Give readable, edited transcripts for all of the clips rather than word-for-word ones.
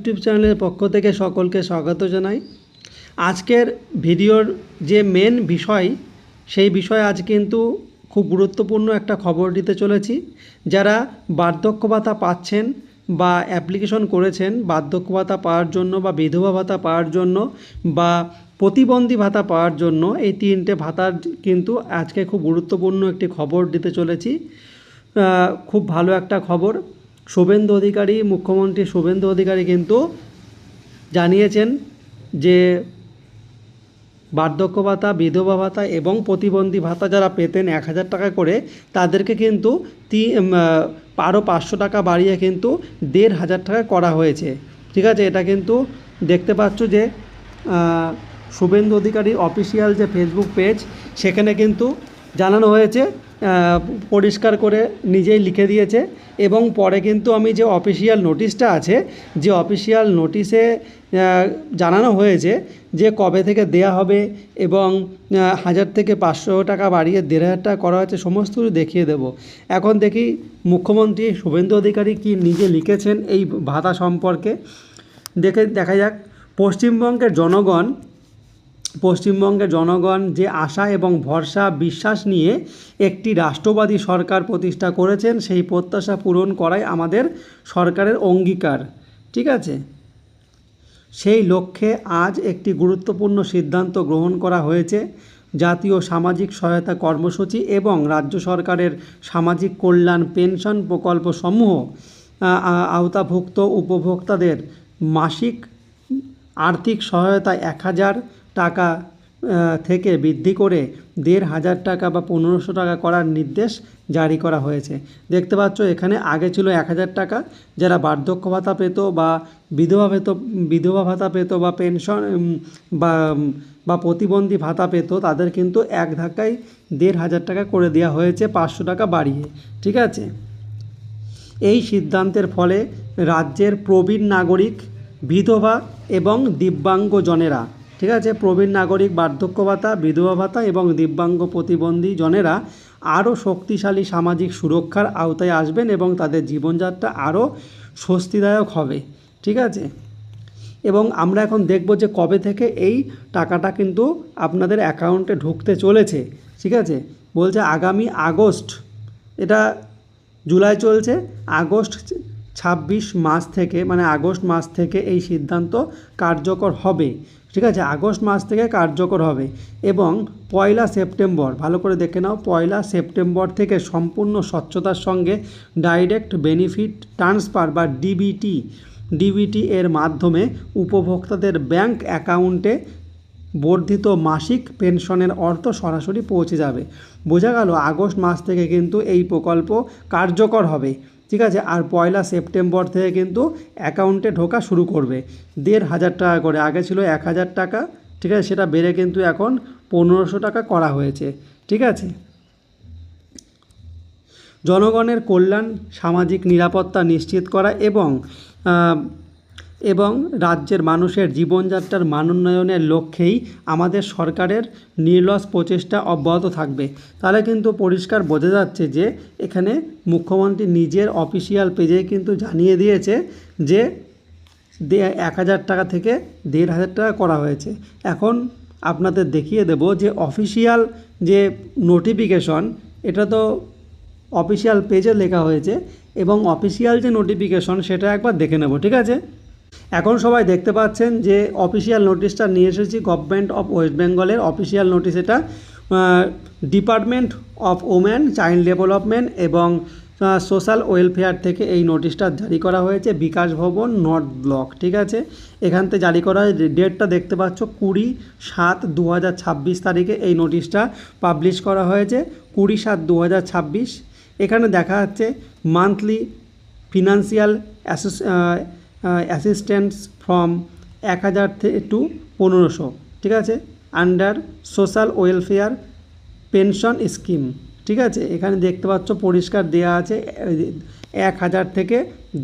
YouTube চ্যানেলের পক্ষ থেকে সকলকে স্বাগত জানাই। আজকের ভিডিওর যে মেন বিষয়, সেই বিষয়ে আজ কিন্তু খুব গুরুত্বপূর্ণ একটা খবর দিতে চলেছি। যারা বার্ধক্য ভাতা পাচ্ছেন বা অ্যাপ্লিকেশন করেছেন বার্ধক্য ভাতা পাওয়ার জন্য বা বিধবা ভাতা পাওয়ার জন্য বা প্রতিবন্ধী ভাতা পাওয়ার জন্য, এই তিনটে ভাতার কিন্তু আজকে খুব গুরুত্বপূর্ণ একটি খবর দিতে চলেছি। খুব ভালো একটা খবর। শুভেন্দু অধিকারী, মুখ্যমন্ত্রী শুভেন্দু অধিকারী কিন্তু জানিয়েছেন যে বার্ধক্য ভাতা, বিধবা ভাতা এবং প্রতিবন্ধী ভাতা যারা পেতেন 1000 টাকা করে, তাদেরকে কিন্তু আরও 500 টাকা বাড়িয়ে কিন্তু 1500 টাকা করা হয়েছে। ঠিক আছে, এটা কিন্তু দেখতে পাচ্ছ যে শুভেন্দু অধিকারীর অফিসিয়াল যে ফেসবুক পেজ, সেখানে কিন্তু জানানো হয়েছে, পরিষ্কার করে নিজেই লিখে দিয়েছে। এবং পরে কিন্তু আমি যে অফিসিয়াল নোটিশটা আছে, যে অফিসিয়াল নোটিশে জানানো হয়েছে যে কবে থেকে দেয়া হবে এবং 1000 থেকে 500 টাকা বাড়িয়ে 1500 টাকা করা হয়েছে, সমস্ত কিছু দেখিয়ে দেব। এখন দেখি মুখ্যমন্ত্রী শুভেন্দু অধিকারী কি নিজে লিখেছেন এই ভাতা সম্পর্কে। দেখা যাক। পশ্চিমবঙ্গের জনগণ যে আশা এবং ভরসা বিশ্বাস নিয়ে একটি রাষ্ট্রবাদী সরকার প্রতিষ্ঠা করেছেন, সেই প্রত্যাশা পূরণ করাই আমাদের সরকারের অঙ্গীকার। ঠিক আছে, সেই লক্ষ্যে আজ একটি গুরুত্বপূর্ণ সিদ্ধান্ত গ্রহণ করা হয়েছে। জাতীয় সামাজিক সহায়তা কর্মসূচি এবং রাজ্য সরকারের সামাজিক কল্যাণ পেনশন প্রকল্পসমূহ আওতাভুক্ত উপভোক্তাদের মাসিক আর্থিক সহায়তা 1000 টাকা থেকে বৃদ্ধি করে 1500 টাকা বা 1500 টাকা করার নির্দেশ জারি করা হয়েছে। দেখতে পাচ্ছ এখানে আগে ছিল 1000 টাকা। যারা বার্ধক্য ভাতা পেত বা বিধবা ভাতা পেত বা পেনশন বা প্রতিবন্ধী ভাতা পেত, তাদের কিন্তু এক ধাক্কায় 1500 টাকা করে দেওয়া হয়েছে, 500 টাকা বাড়িয়ে। ঠিক আছে, এই সিদ্ধান্তের ফলে রাজ্যের প্রবীণ নাগরিক, বিধবা এবং দিব্যাঙ্গজনেরা, ঠিক আছে, প্রবীণ নাগরিক, বার্ধক্য ভাতা, বিধবা ভাতা এবং দিব্যাঙ্গ প্রতিবন্ধী জনেরা আরও শক্তিশালী সামাজিক সুরক্ষার আওতায় আসবেন এবং তাদের জীবনযাত্রা আরও স্বস্তিদায়ক হবে। ঠিক আছে, এবং আমরা এখন দেখব যে কবে থেকে এই টাকাটা কিন্তু আপনাদের অ্যাকাউন্টে ঢুকতে চলেছে। ঠিক আছে, বলছে আগামী আগস্ট, এটা জুলাই চলছে, আগস্ট 26 মাস থেকে, মানে আগস্ট মাস থেকে এই সিদ্ধান্ত কার্যকর হবে। ঠিক আছে, আগস্ট মাস থেকে কার্যকর হবে এবং 1 সেপ্টেম্বর, ভালো করে দেখে নাও, 1 সেপ্টেম্বর থেকে সম্পূর্ণ স্বচ্ছতার সঙ্গে ডাইরেক্ট বেনিফিট ট্রান্সফার বা ডিবিটি এর মাধ্যমে উপভোক্তাদের ব্যাংক অ্যাকাউন্টে বর্ধিত মাসিক পেনশনের অর্থ সরাসরি পৌঁছে যাবে। বোঝা গেল, আগস্ট মাস থেকে কিন্তু এই প্রকল্প কার্যকর হবে। ঠিক আছে, আর 1 সেপ্টেম্বর থেকে কিন্তু অ্যাকাউন্টে ঢোকা শুরু করবে। 1500 টাকা করে, আগে ছিল 1000 টাকা। ঠিক আছে, সেটা বেড়ে কিন্তু এখন 1500 টাকা করা হয়েছে। ঠিক আছে, জনগণের কল্যাণ, সামাজিক নিরাপত্তা নিশ্চিত করা এবং রাজ্যের মানুষের জীবনযাত্রার মানোন্নয়নের লক্ষ্যেই আমাদের সরকারের নির্লস প্রচেষ্টা অব্যাহত থাকবে। তাহলে কিন্তু পরিষ্কার বোঝা যাচ্ছে যে এখানে মুখ্যমন্ত্রী নিজের অফিসিয়াল পেজে কিন্তু জানিয়ে দিয়েছে যে 1000 টাকা থেকে 1500 টাকা করা হয়েছে। এখন আপনাদের দেখিয়ে দেব যে অফিসিয়াল যে নোটিফিকেশন, এটা তো অফিসিয়াল পেজে লেখা হয়েছে এবং অফিসিয়াল যে নোটিফিকেশন সেটা একবার দেখে নেব। ঠিক আছে, এখন সবাই দেখতে পাচ্ছেন যে অফিসিয়াল নোটিশটা নিয়ে এসেছি গভর্নমেন্ট অফ ওয়েস্ট বেঙ্গলের অফিসিয়াল নোটিশ। এটা department of women, child development এবং সোশ্যাল ওয়েলফেয়ার থেকে এই নোটিশটা জারি করা হয়েছে, বিকাশ ভবন, নর্থ ব্লক। ঠিক আছে, এখান থেকে জারি করা হয়। ডেটটা দেখতে পাচ্ছ 20/7/2026 তারিখে এই নোটিশটা পাবলিশ করা হয়েছে। 20/7/2026। এখানে দেখা যাচ্ছে monthly financial assistance from 1000 to 1500। ঠিক আছে, under social welfare pension scheme. ঠিক আছে, এখানে দেখতে পাচ্ছ পরিষ্কার দেওয়া আছে 1000 থেকে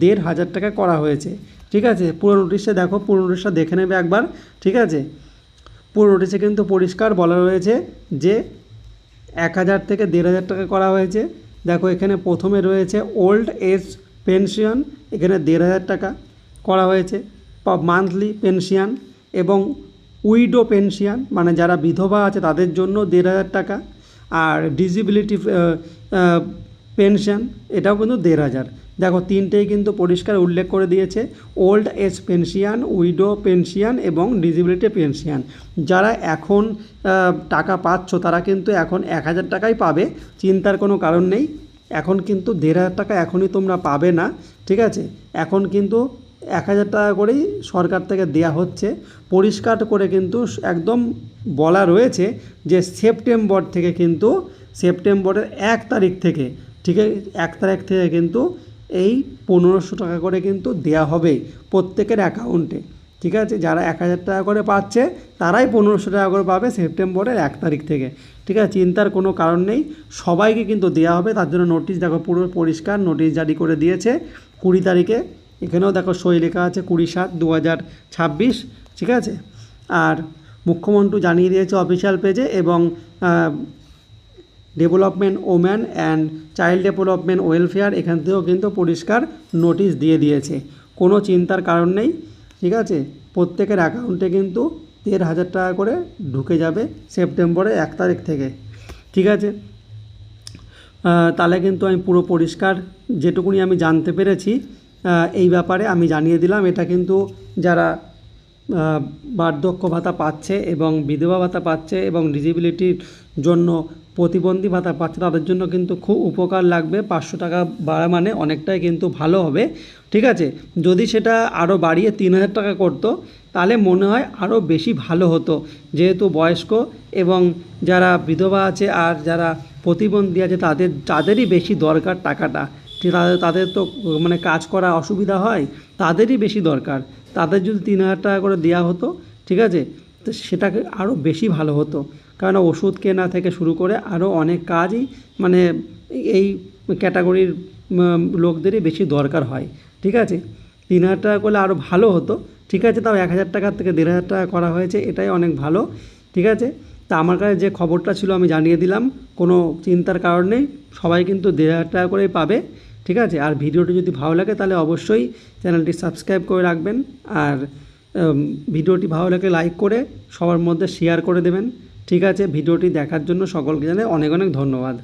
1500 টাকা করা হয়েছে। ঠিক আছে, পুরো নোটিশটা দেখো, পুরো নোটিশটা দেখে নেবে একবার। ঠিক আছে, পুরো নোটিশে কিন্তু পরিষ্কার বলা রয়েছে যে 1000 থেকে 1500 টাকা করা হয়েছে। দেখো এখানে প্রথমে রয়েছে ওল্ড এজ পেনশন, এখানে 1500 টাকা করা হয়েছে। মান্থলি পেনশন এবং উইডো পেনশন মানে যারা বিধবা আছে তাদের জন্য 1,500 টাকা, আর ডিসেবিলিটি পেনশন এটাও কিন্তু 1,500। দেখো তিনটেই কিন্তু পরিষ্কার উল্লেখ করে দিয়েছে, old age pension, widow pension এবং ডিসেবিলিটি পেনশন। যারা এখন টাকা পাচ্ছ তারা কিন্তু এখন 1,000 টাকাই পাবে, চিন্তার কোনো কারণ নেই। এখন কিন্তু 1,500 টাকা এখনই তোমরা পাবে না, ঠিক আছে? এখন কিন্তু 1,000 টাকা করেই সরকার থেকে দেয়া হচ্ছে। পরিষ্কার করে কিন্তু একদম বলা রয়েছে যে সেপ্টেম্বর থেকে কিন্তু সেপ্টেম্বরের 1 তারিখ থেকে, ঠিক আছে, 1 তারিখ থেকে কিন্তু এই 1,500 টাকা করে কিন্তু দেয়া হবে প্রত্যেকের অ্যাকাউন্টে, ঠিক আছে? যারা 1,000 টাকা করে পাচ্ছে তারাই 1,500 টাকা করে পাবে সেপ্টেম্বরের 1 তারিখ থেকে, ঠিক আছে? চিন্তার কোনো কারণ নেই, সবাইকে কিন্তু দেওয়া হবে। তার জন্য নোটিশ দেখো পুরো পরিষ্কার নোটিশ জারি করে দিয়েছে 20 তারিখে। এখানেও দেখো সই লেখা আছে 20/7/2026, ঠিক আছে? আর মুখ্যমন্ত্রী জানিয়ে দিয়েছে অফিসিয়াল পেজে, এবং development woman and child development welfare এখান থেকেও কিন্তু পরিষ্কার নোটিশ দিয়ে দিয়েছে। কোনো চিন্তার কারণ নেই, ঠিক আছে? প্রত্যেকের অ্যাকাউন্টে কিন্তু 1,500 টাকা করে ঢুকে যাবে সেপ্টেম্বরের 1 তারিখ থেকে, ঠিক আছে? তাহলে কিন্তু আমি পুরো পরিষ্কার যেটুকুনি আমি জানতে পেরেছি এই ব্যাপারে আমি জানিয়ে দিলাম। এটা কিন্তু যারা বার্ধক্য ভাতা পাচ্ছে এবং বিধবা ভাতা পাচ্ছে এবং ডিসেবিলিটির জন্য প্রতিবন্ধী ভাতা পাচ্ছে তাদের জন্য কিন্তু খুব উপকার লাগবে। 500 টাকা বাড়া মানে অনেকটাই কিন্তু ভালো হবে, ঠিক আছে? যদি সেটা আরও বাড়িয়ে 3,000 টাকা করতো তাহলে মনে হয় আরও বেশি ভালো হতো, যেহেতু বয়স্ক এবং যারা বিধবা আছে আর যারা প্রতিবন্ধী আছে তাদেরই বেশি দরকার টাকাটা, তাদের তো মানে কাজ করা অসুবিধা হয়, তাদেরই বেশি দরকার। তাদের যদি 3,000 টাকা করে দেওয়া হতো, ঠিক আছে, তো সেটাকে আরও বেশি ভালো হতো। কারণ ওষুধ কেনা থেকে শুরু করে আরও অনেক কাজই মানে এই ক্যাটাগরির লোকদেরই বেশি দরকার হয়, ঠিক আছে? 3,000 টাকা করলে আরও ভালো হতো, ঠিক আছে? তাও 1,000 টাকার থেকে 1,500 টাকা করা হয়েছে, এটাই অনেক ভালো, ঠিক আছে? তা আমার কাছে যে খবরটা ছিল আমি জানিয়ে দিলাম, কোনো চিন্তার কারণ নেই, সবাই কিন্তু 1,500 টাকা করেই পাবে, ঠিক আছে? আর ভিডিওটি যদি ভালো লাগে তাহলে অবশ্যই চ্যানেলটি সাবস্ক্রাইব করে রাখবেন, আর ভিডিওটি ভালো লাগে লাইক করে সবার মধ্যে শেয়ার করে দেবেন, ঠিক আছে? ভিডিওটি দেখার জন্য সকলকে জানাই অনেক অনেক ধন্যবাদ।